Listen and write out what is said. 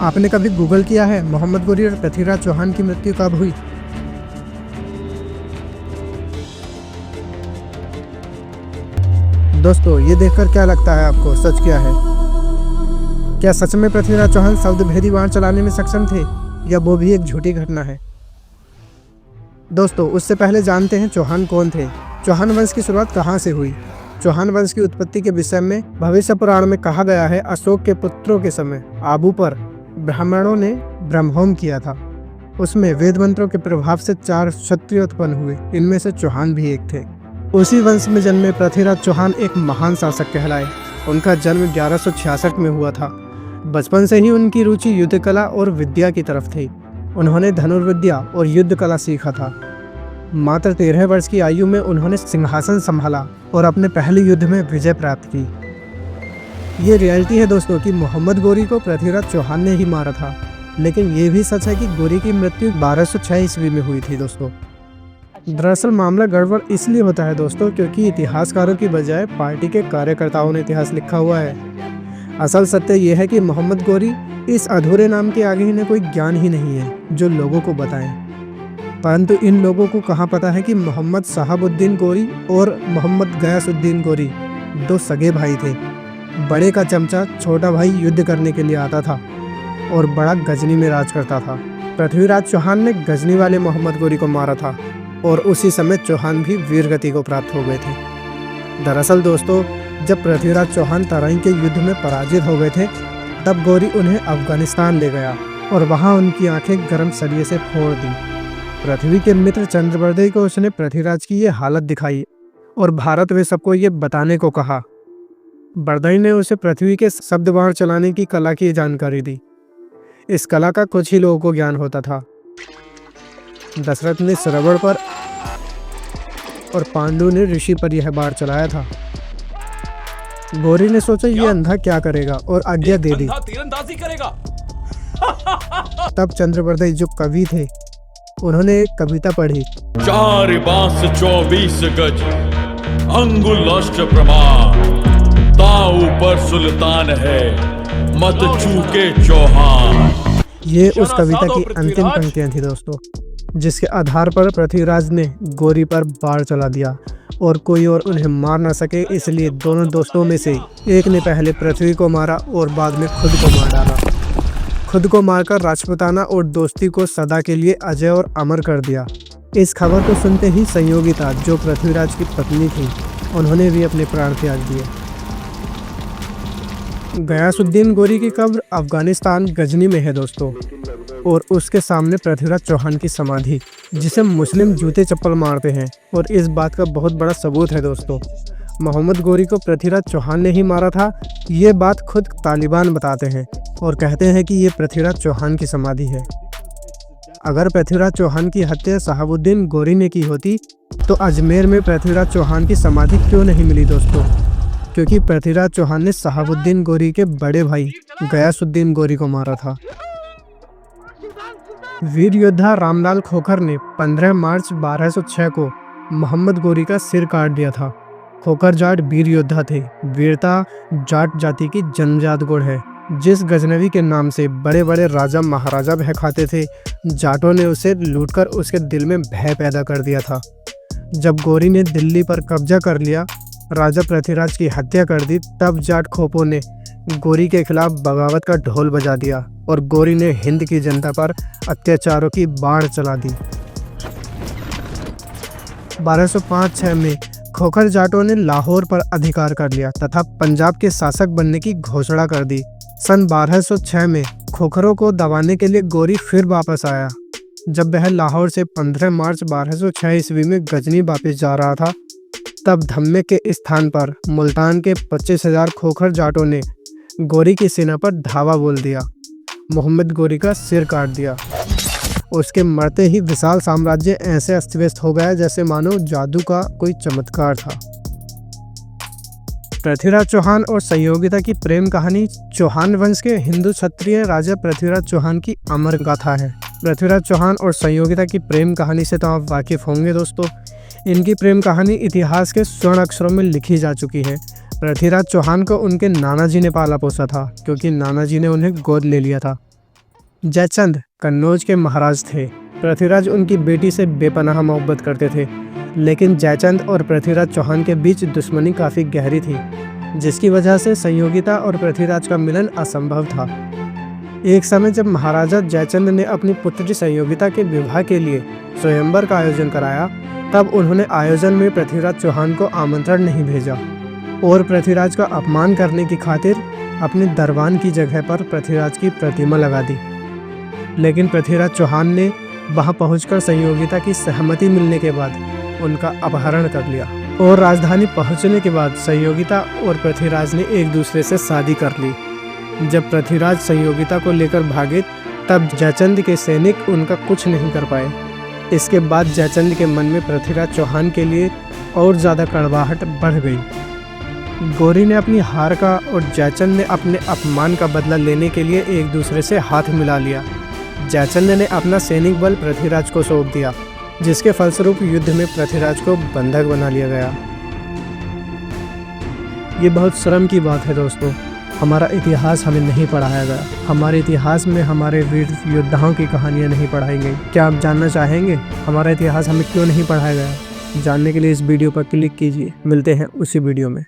आपने कभी गूगल किया है मोहम्मद गोरी और पृथ्वीराज चौहान की मृत्यु कब हुई? दोस्तों, ये देखकर क्या लगता है आपको, सच क्या है? क्या सच में पृथ्वीराज चौहान शब्द भेदी वाहन चलाने में सक्षम थे, या वो भी एक झूठी घटना है? दोस्तों, उससे पहले जानते हैं चौहान कौन थे। चौहान वंश की शुरुआत कहाँ से हुई? चौहान वंश की उत्पत्ति के विषय में भविष्य पुराण में कहा गया है, अशोक के पुत्रों के समय आबू पर ब्राह्मणों ने ब्रह्महोम किया था। उसमें वेद मंत्रों के प्रभाव से 4 क्षत्रिय उत्पन्न हुए, इनमें से चौहान भी एक थे। उसी वंश में जन्मे पृथ्वीराज चौहान एक महान शासक कहलाए। उनका जन्म 1166 में हुआ था। बचपन से ही उनकी रुचि युद्ध कला और विद्या की तरफ थी। उन्होंने धनुर्विद्या और युद्ध कला सीखा था। मात्र 13 वर्ष की आयु में उन्होंने सिंहासन संभाला और अपने पहले युद्ध में विजय प्राप्त की। ये रियलिटी है दोस्तों कि मोहम्मद गोरी को पृथ्वीराज चौहान ने ही मारा था, लेकिन ये भी सच है कि गोरी की मृत्यु 1206 ईस्वी में हुई थी दोस्तों। दरअसल मामला गड़बड़ इसलिए होता है दोस्तों क्योंकि इतिहासकारों की बजाय पार्टी के कार्यकर्ताओं ने इतिहास लिखा हुआ है। असल सत्य यह है कि मोहम्मद गोरी इस अधूरे नाम के आगे इन्हें कोई ज्ञान ही नहीं है जो लोगों को बताएं। परंतु इन लोगों को कहाँ पता है कि मोहम्मद शहाबुद्दीन गोरी और मोहम्मद गयासुद्दीन गोरी 2 सगे भाई थे। बड़े का चमचा छोटा भाई युद्ध करने के लिए आता था और बड़ा गजनी में राज करता था। पृथ्वीराज चौहान ने गजनी वाले मोहम्मद गोरी को मारा था और उसी समय चौहान भी वीरगति को प्राप्त हो गए थे। दरअसल दोस्तों, जब पृथ्वीराज चौहान तराइन के युद्ध में पराजित हो गए थे, तब गोरी उन्हें अफगानिस्तान ले गया और वहां उनकी आंखें गर्म सरिये से फोड़ दी। पृथ्वी के मित्र चंद्रबर्दई को उसने पृथ्वीराज की ये हालत दिखाई और भारत में सबको ये बताने को कहा। बर्दई ने उसे पृथ्वी के शब्द बाण चलाने की कला की जानकारी दी। इस कला का कुछ ही लोगों को ज्ञान होता था। दशरथ ने श्रवण पर और पांडु ने ऋषि पर यह बाण चलाया था। गोरी ने सोचा ये अंधा क्या करेगा और आज्ञा दे दी। तीरंदाजी करेगा। तब चंद्रबर्दई जो कवि थे, उन्होंने एक कविता पढ़ी। 4 बांस 24 गज अंगुल अष्ट प्रमाण, ताऊ पर सुल्तान है मत चूके चौहान। ये उस कविता की अंतिम पंक्तियां थी दोस्तों, जिसके आधार पर पृथ्वीराज ने गोरी पर बाण चला दिया और कोई और उन्हें मार न सके, इसलिए दोनों दोस्तों में से एक ने पहले पृथ्वी को मारा और बाद में खुद को मार डाला। खुद को मारकर राजपुताना और दोस्ती को सदा के लिए अजय और अमर कर दिया। इस खबर को सुनते ही संयोगिता, जो पृथ्वीराज की पत्नी थी, उन्होंने भी अपने प्राण त्याग दिए। गयासुद्दीन गोरी की कब्र अफगानिस्तान गजनी में है दोस्तों, और उसके सामने पृथ्वीराज चौहान की समाधि, जिसे मुस्लिम जूते चप्पल मारते हैं, और इस बात का बहुत बड़ा सबूत है दोस्तों। मोहम्मद गोरी को पृथ्वीराज चौहान ने ही मारा था, ये बात खुद तालिबान बताते हैं और कहते हैं कि ये पृथ्वीराज चौहान की समाधि है। अगर पृथ्वीराज चौहान की हत्या शहाबुद्दीन गोरी ने की होती तो अजमेर में पृथ्वीराज चौहान की समाधि क्यों नहीं मिली दोस्तों? क्योंकि पृथ्वीराज चौहान ने शहाबुद्दीन गोरी के बड़े भाई गयासुद्दीन गोरी को मारा था। वीर योद्धा रामलाल खोखर ने 15 मार्च 1206 को मोहम्मद गोरी का सिर काट दिया था। खोखर जाट वीर योद्धा थे। वीरता जाट जाति की जन्मजात गुण है। जिस गजनवी के नाम से बड़े बड़े राजा महाराजा भय खाते थे, जाटों ने उसे लूटकर उसके दिल में भय पैदा कर दिया था। जब गोरी ने दिल्ली पर कब्जा कर लिया, राजा पृथ्वीराज की हत्या कर दी, तब जाट खोपों ने गोरी के खिलाफ बगावत का ढोल बजा दिया और गोरी ने हिंद की जनता पर अत्याचारों की बाढ़ चला दी। 1205-6 में खोखर जाटों ने लाहौर पर अधिकार कर लिया तथा पंजाब के शासक बनने की घोषणा कर दी। सन 1206 में खोखरों को दबाने के लिए गोरी फिर वापस आया। जब वह लाहौर से 15 मार्च 1206 ईस्वी में गजनी वापस जा रहा था, तब धम्मे के स्थान पर मुल्तान के 25,000 खोखर जाटों ने गोरी की सेना पर धावा बोल दिया। मोहम्मद गोरी का सिर काट दिया। उसके मरते ही विशाल साम्राज्य ऐसे अस्त-व्यस्त हो गया जैसे मानो जादू का कोई चमत्कार था। पृथ्वीराज चौहान और संयोगिता की प्रेम कहानी चौहान वंश के हिंदू क्षत्रिय राजा पृथ्वीराज चौहान की अमर गाथा है। पृथ्वीराज चौहान और संयोगिता की प्रेम कहानी से तो आप वाकिफ होंगे दोस्तों। इनकी प्रेम कहानी इतिहास के स्वर्ण अक्षरों में लिखी जा चुकी है। पृथ्वीराज चौहान को उनके नाना जी ने पाला पोसा था, क्योंकि नाना जी ने उन्हें गोद ले लिया था। जयचंद कन्नौज के महाराज थे। पृथ्वीराज उनकी बेटी से बेपनाह मोहब्बत करते थे, लेकिन जयचंद और पृथ्वीराज चौहान के बीच दुश्मनी काफ़ी गहरी थी, जिसकी वजह से संयोगिता और पृथ्वीराज का मिलन असंभव था। एक समय जब महाराजा जयचंद ने अपनी पुत्री संयोगिता के विवाह के लिए स्वयंवर का आयोजन कराया, तब उन्होंने आयोजन में पृथ्वीराज चौहान को आमंत्रण नहीं भेजा और पृथ्वीराज का अपमान करने की खातिर अपने दरबान की जगह पर पृथ्वीराज की प्रतिमा लगा दी। लेकिन पृथ्वीराज चौहान ने वहां पहुंचकर संयोगिता की सहमति मिलने के बाद उनका अपहरण कर लिया और राजधानी पहुंचने के बाद संयोगिता और पृथ्वीराज ने एक दूसरे से शादी कर ली। जब पृथ्वीराज संयोगिता को लेकर भागे, तब जयचंद के सैनिक उनका कुछ नहीं कर पाए। इसके बाद जयचंद के मन में पृथ्वीराज चौहान के लिए और ज़्यादा कड़वाहट बढ़ गई। गौरी ने अपनी हार का और जयचंद ने अपने अपमान का बदला लेने के लिए एक दूसरे से हाथ मिला लिया। जयचंद ने अपना सैनिक बल पृथ्वीराज को सौंप दिया, जिसके फलस्वरूप युद्ध में पृथ्वीराज को बंधक बना लिया गया। ये बहुत शर्म की बात है दोस्तों, हमारा इतिहास हमें नहीं पढ़ाया गया। हमारे इतिहास में हमारे वीर योद्धाओं की कहानियाँ नहीं पढ़ाई गई। क्या आप जानना चाहेंगे हमारा इतिहास हमें क्यों नहीं पढ़ाया गया? जानने के लिए इस वीडियो पर क्लिक कीजिए। मिलते हैं उसी वीडियो में।